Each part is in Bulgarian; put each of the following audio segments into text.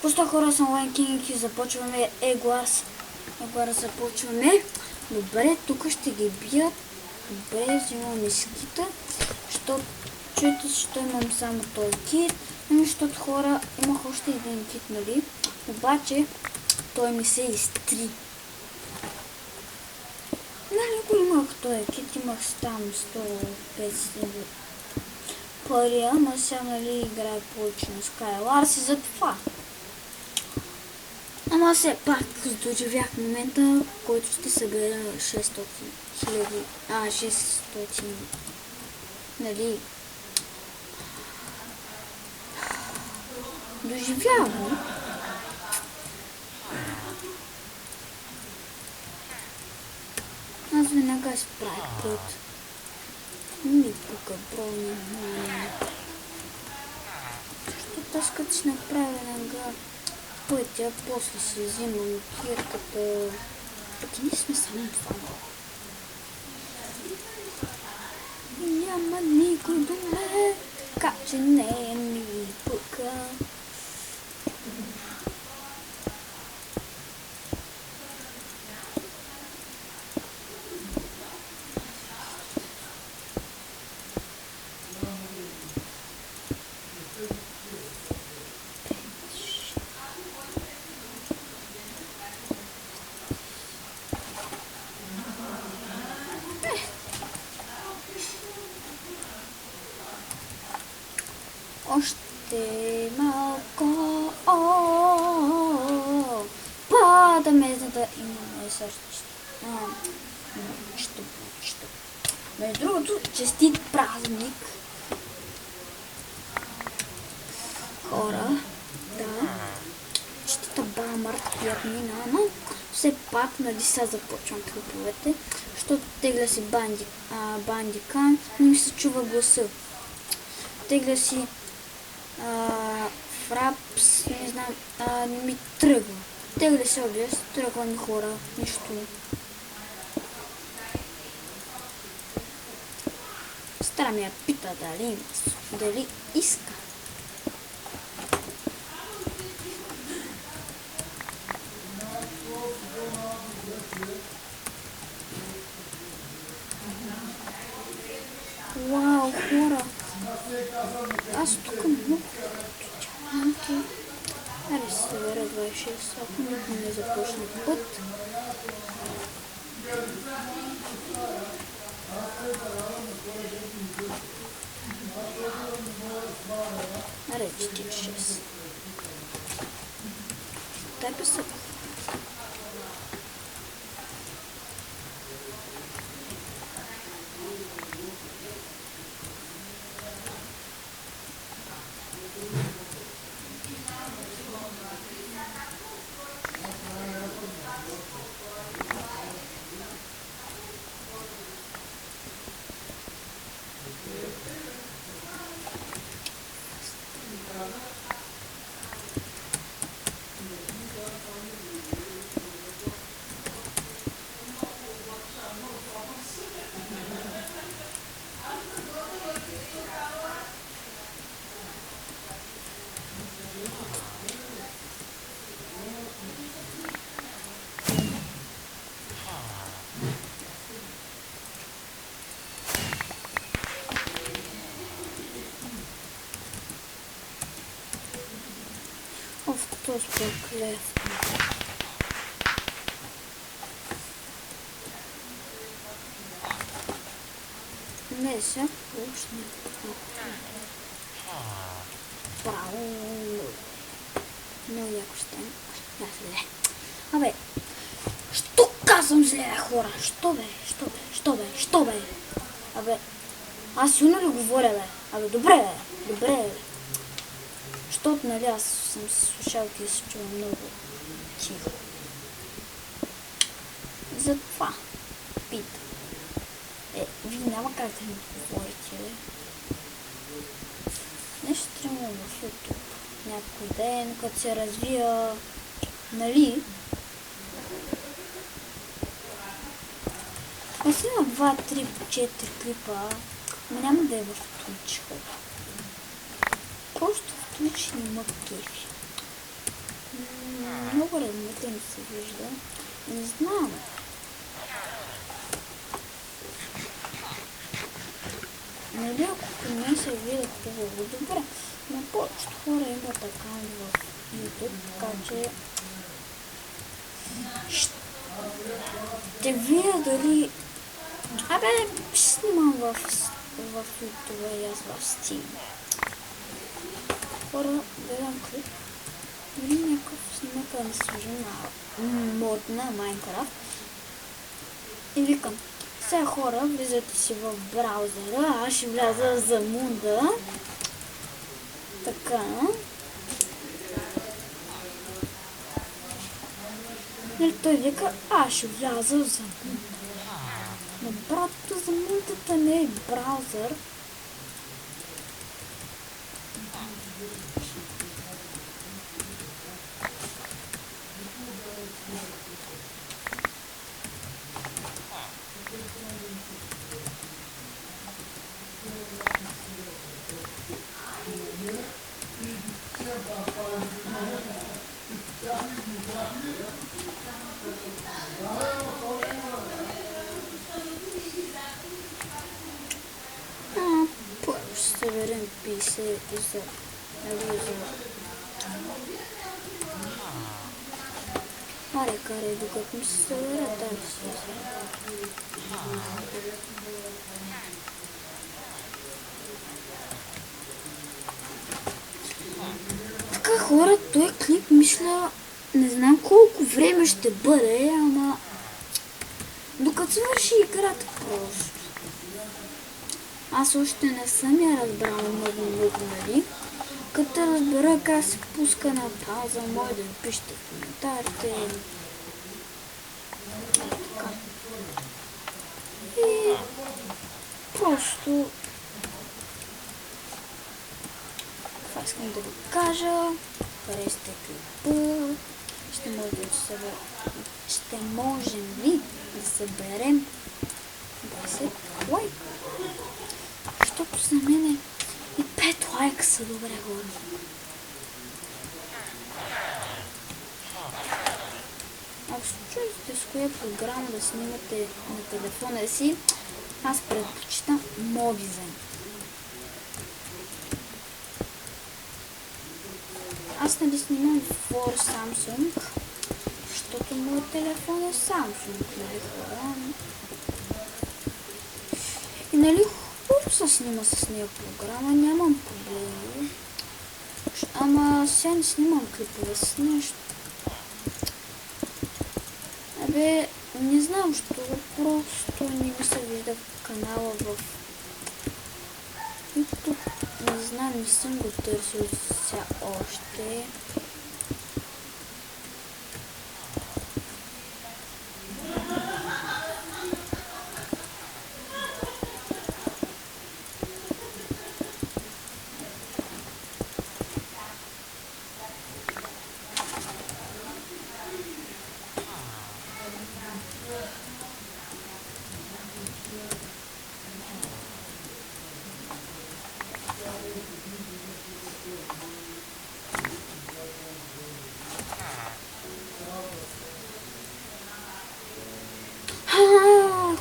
Пусто хора, съм Лайнкинг и започваме Еглас. Започваме. Добре, тук ще ги бият. Добре, взимаме скита. Чуйте, защо имам само този кит. Защото хора, имах още един кит, нали? Обаче, той ми се изтри. Нали, ако имах този кит, имах там 150 пари, ама сега, нали, играе повече на Skywars и за това. Ама все пак доживях момента, в който ще събера 600 хиляди, 600, нали. Доживявам. Аз веднага справя път. Ми пука брони. Защото аз като си направя веднага пътя, после си взимам кирката. Пък и ние сме само това. Няма никой до мен, така че не ми пука. Още малко, падаме, за да имаме също. Между другото, честит празник, хора, да, честита Бамарт, пиятнина, но все пак, нали сега започвам клиповете, защото тегля си бандикан, не ми се чува гласа. Тегля си фрапс, не знам, не ми тръгва. Тегля се обяс, тръгва ми хора, нищо. Стара ми я пита дали иска. Вау, хора! Аз тук много чаланки. Аре се събера 26, ако никой не започне път. Аре 46. Дай писък. Кто споклев? Не се пушне. Браво! Много яко ще е. Абе, що казвам зле, хора? Що бе? Абе, аз силно ли говоря, бе? Абе, добре, бе. Защото, нали, аз съм с слушалки и се чувам много тихо. Затова питам. Вие няма как да ми говорите, бе. Нещо стримам в YouTube. Някой ден, като се развия, нали? Аз имам 2, 3, 4 клипа, но няма да е в Twitch. Просто в Twitch не ма кефи. много размитен се вижда. Не знам. Нали, ако при мен се видя хубаво, добре. Но повечето хора имат акаунт в YouTube, така че ще видя дали... Абе, ще снимам в YouTube и аз в Steam. Хора, гледам клип. Дали някакъв снимък да ми служи на мод на Minecraft. И викам, сега хора, влизате си в браузъра, аз ще вляза за Мунда. Така. И той вика, аз ще вляза за Мунда. Но братото, за Мундата не е браузър. Първо ще съберем 50 и за... Аре, карай, докато ми се събера тази си. Така хора, той клип мисля, не знам колко време ще бъде, ама докато свърши играта просто. Аз още не съм я разбрала много, нали? Като разбера как се пуска на пауза, може да ви пишете в коментарите. Така. И просто това искам да ви кажа. Харесате клипа. Ще можем ли да съберем 10 лайка? Защото за мен и 5 лайка са добре, хора. Ако се чуете с коя програма да снимате на телефона си, аз предпочитам Mobizen. Аз нали снимам for Samsung, защото моят телефон е Samsung, нали хора. И нали хубаво се снима с нея програма, нямам проблеми. Ама сега не снимам клипове с нещо. Абе, не знам, защото просто не ми се вижда в канала в YouTube. Не знам, не съм го търсил сега още.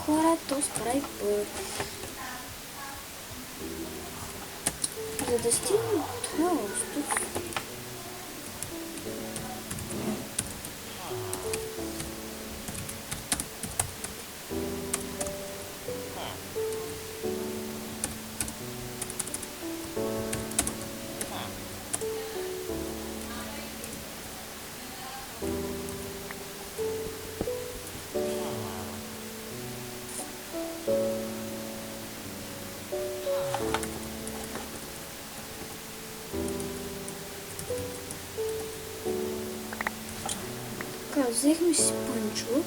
Хора, то спрай път. За да стигнем това остров. Така, взехме си пънчук.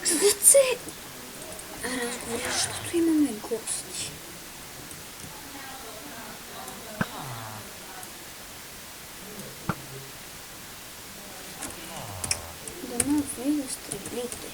Каквото се разговори, защото имаме гости. Дано вие да стрелите.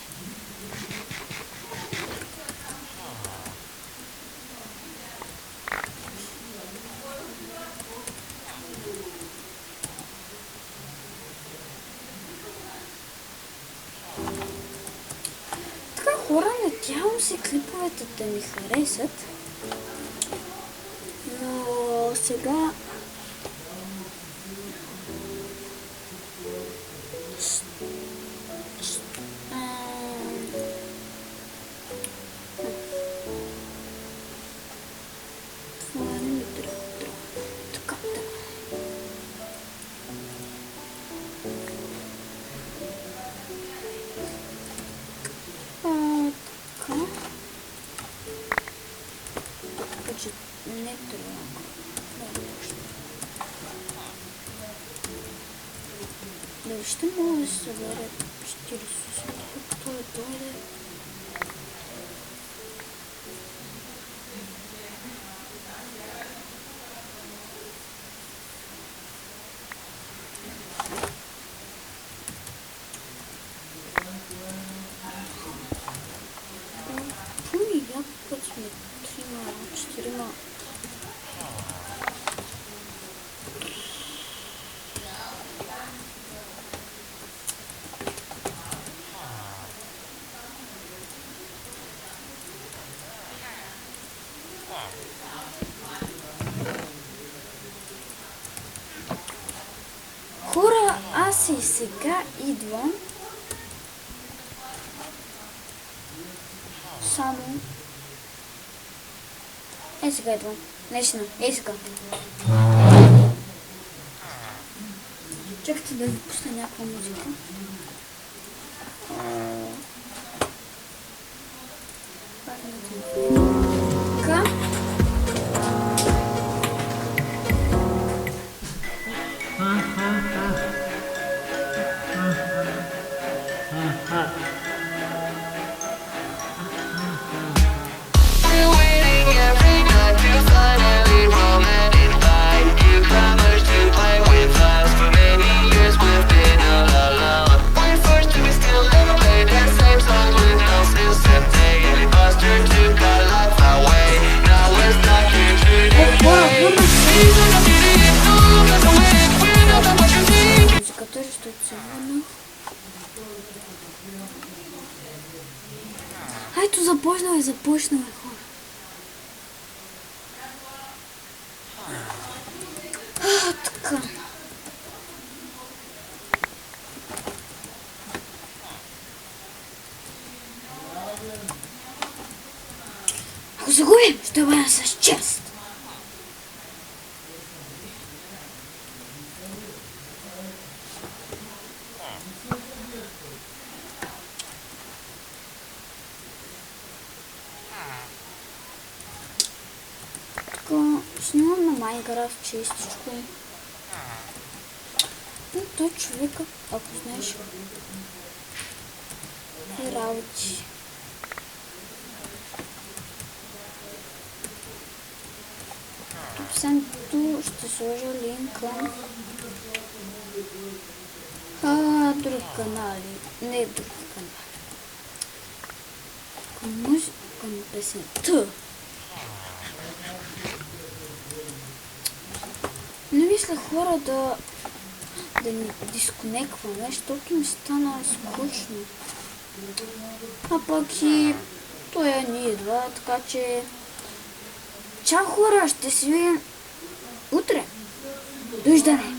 Така, хора, надявам се клиповете да ми харесат. Но сега това не ми трябва. Така, да. Така. Значи, не трябва. Дали ще мога да се събере 40 секунди, той дойде. Пуми, път сме 3-4. Хора, аз и сега идвам. Само. Сега идвам. Наистина, сега. Чакайте да ви пусна някаква музика. Така. Музиката ще отсъвана. Айто, започнаме, хора. Така. Ако загубим, ще бъда с чест. Снимам на Майнкрафт чистичко. И той човека, ако знаеш, и работи. Тук съм ще сложа линка. Други канали. Не други канали. Към песента. Не мисля, хора, да ни дисконекваме, защото ми стана скучно. А пък и той ни идва, така че... Чао, хора, ще си видим утре. Довиждане!